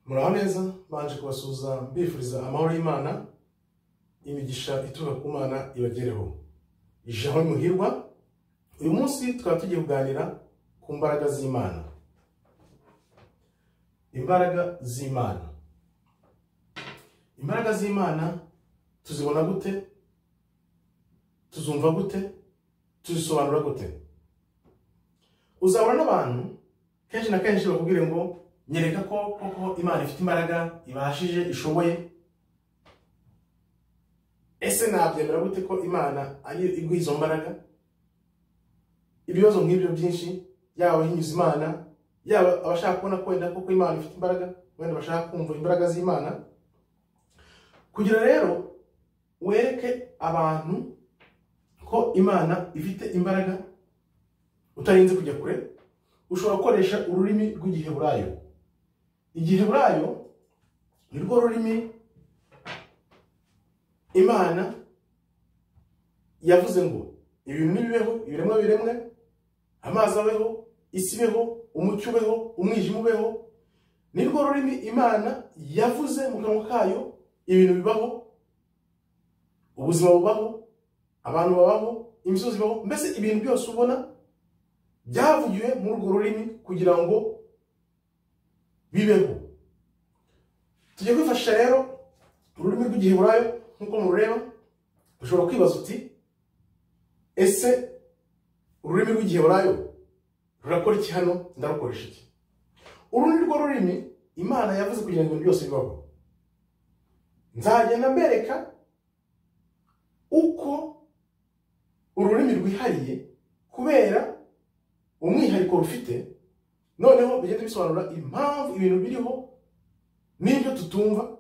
Muraho neza banje kubasuza mbifuriza amahoro y'Imana imigisha ituruka ku Mana ibagereho. Ijambo muhirwa uyu munsi tukaba tugiye kuganira ku mbaraga z'Imana. Imbaraga z'Imana. Imbaraga z'Imana tuzibona gute? Tuzumva gute? Tuzisobanura gute? Uzabona n'abantu kenshi na kenshi bakubwire ngo nyereka ko koko Imana ifite imbaraga ibashije ishoboye. Ese nabyemera gute ko Imana ari iguha izo mbaraga? Ibibazo nk'ibyo byinshi yaba hinyuza Imana, yaba abashaka kubona ko wenda koko Imana ifite imbaraga, wenda bashaka kumva imbaraga z'Imana. Kugira rero wereke abantu ko Imana ifite imbaraga utarinze kujya kure, ushobora gukoresha ururimi rw'Igiheburayo. Igiheburayo ni rwo rurimi Imana yavuze ngo ibintu nibibeho, ibiremwa biremwe, amazi abeho, isi ibeho, umucyo ubeho, umwijima ubeho. Ni rwo rurimi Imana yavuze mu kanwa kayo ibintu bibaho, ubuzima bubaho, abantu babaho, imisozi ibaho, mbese ibintu byose ubona byavugiwe muri urwo rurimi kugira ngo bibeho. Tugiye kwifashisha rero ururimi rw'Igiheburayo nk'uko murureba. Ushobora kwibaza uti ese ururimi rw'Igiheburayo rurakora iki hano, ndarukoresha iki? Uru ni rwo rurimi Imana yavuze kugira ngo ibintu byose bibaho. Nzagenda mbereka uko ururimi rwihariye kubera umwihariko rufite, noneho bigenda bisobanura impamvu ibintu biriho n'ibyo tutumva.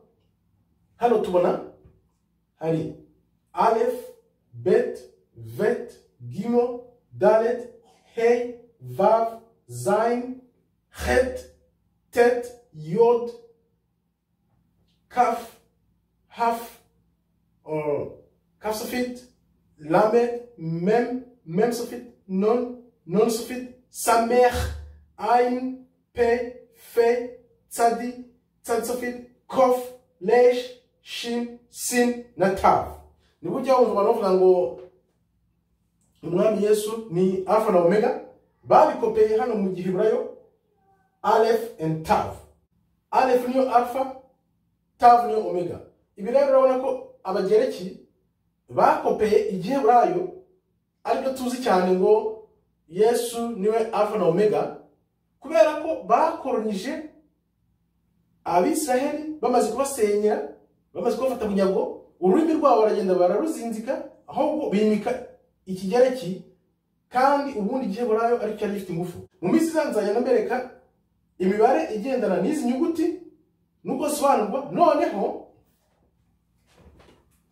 Hano tubona hari Aleph, Bet, Vet, Gimel, Dalet, Hey, Vav, Zain, Het, Tet, Yod, Kaf, Haf, Kaf Sofit, Lamed, Mem, Mem Sofit, Non, Non Sofit, Samer, Ain, Pe, Fe, Tzadi, Tzad Sofit, Kof, Lesh, Shin, Sin na Tav. Ni burya wumva baravuga ngo umwami Yesu ni Alpha na Omega. Babikopeye hano mu Giheburayo Aleph and Tav. Aleph niyo Alpha, Tav niyo Omega. Ibi rero urabona ko abagereki bakopeye Igiheburayo aribyo tuzi cyane ngo Yesu niwe Alpha na Omega, kubera ko bakoronije Abisiraheli bamaze kubasenyera, bamaze kubafata bunyago. Ururimi rwabo baragenda bararuzinzika, ahubwo bimika Ikigereki, kandi ubundi Igiheburayo ari cyo gifite ingufu. Mu minsi izanzanya nambereka imibare igendana n'izi nyuguti nuko sobanurwa, noneho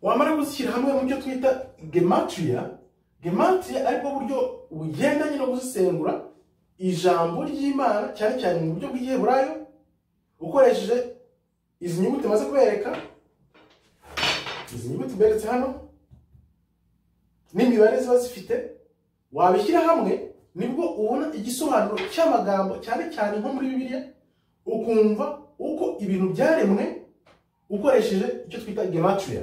wamara gushyira hamwe mu cyo twita gematria. Gematria ariko buryo bugendanye no gusesengura ijambo ry'Imana, cyane cyane mu buryo bw'Igiheburayo, ukoresheje izi nyuguti maze kubereka. Izi nyuguti beretse hano n'imibare ziba zifite, wabishyira hamwe nibwo ubona igisobanuro cy'amagambo, cyane cyane nko muri Bibiliya, ukumva uko ibintu byaremwe ukoresheje icyo twita gematria,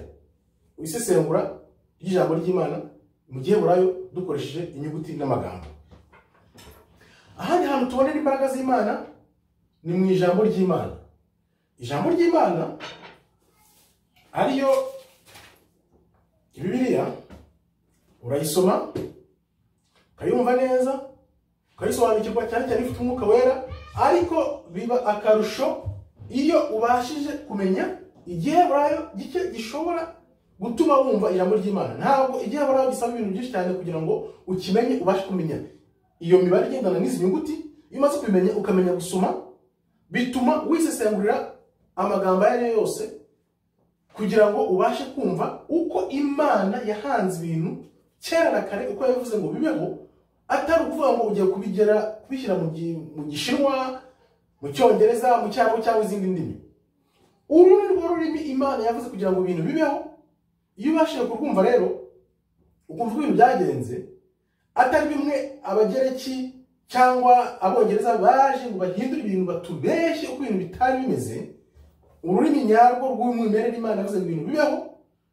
isesengura ry'ijambo ry'Imana mu Giheburayo dukoresheje inyuguti n'amagambo. Ahandi hantu tubonera imbaraga z'Imana ni mu ijambo ry'Imana. Ijambo ry'Imana ariyo Bibiliya, urayisoma ukayumva neza, ukayisobanukirwa, cyane cyane ifite umwuka wera. Ariko biba akarusho iyo ubashije kumenya Igiheburayo gike gishobora gutuma wumva ijambo ry'Imana. Ntabwo Igiheburayo gisaba ibintu byinshi cyane kugira ngo ukimenye, ubashe kumenya iyo mibare igendana n'izi nyuguti. Iyo umaze kumenya ukamenya gusoma, bituma wisesengurira amagambo ayo ariyo yose kugira ngo ubashe kumva uko Imana yahanze ibintu kera na kare, uko yavuze ngo bibeho, atari ukuvuga ngo ugiye kubishyira mu Gishinwa, mu Cyongereza, mu Cyarabu cyangwa izindi ndimi. Uru ni rwo rurimi Imana yavuze kugira ngo ibintu bibeho. Iyo ubashije kurwumva rero, ukumva ibintu byagenze, atari bimwe abagereki cyangwa Abongereza baje ngo bahindure ibintu batubeshye uko ibintu bitari bimeze. ururimi nyarwo rw'umwimerere Imana yavuze ngo ibintu bibeho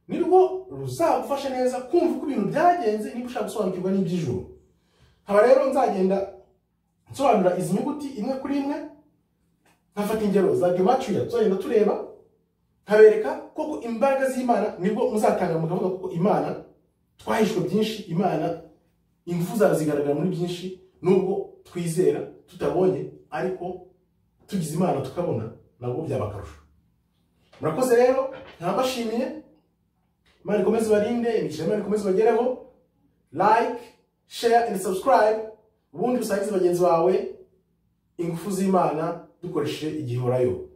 nirwo ruzagufasha neza kumva uko ibintu byagenze niba ushaka gusobanukirwa n'iby'ijuru. Haba rero nzagenda nsobanura izi nyuguti imwe kuri imwe, nkafata ingero za gematria tuzagenda tureba, nkabereka koko imbaraga z'Imana, nibwo muzatanga mukavuga koko Imana twahishwe byinshi, Imana ingufu zayo zigaragara muri byinshi, nubwo twizera tutabonye ariko tugize Imana tukabona nabwo byabakarusha. Murakoze rero, nkabashimiye. Imana ikomeze barinde, imigisha Imana ikomeze bagereho. Like, share and subscribe, ubundi usangize bagenzi bawe ingufu z'Imana dukoresheje igihorayo.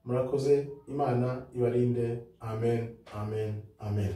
Murakoze, Imana ibarinde. Amen, amen, amen.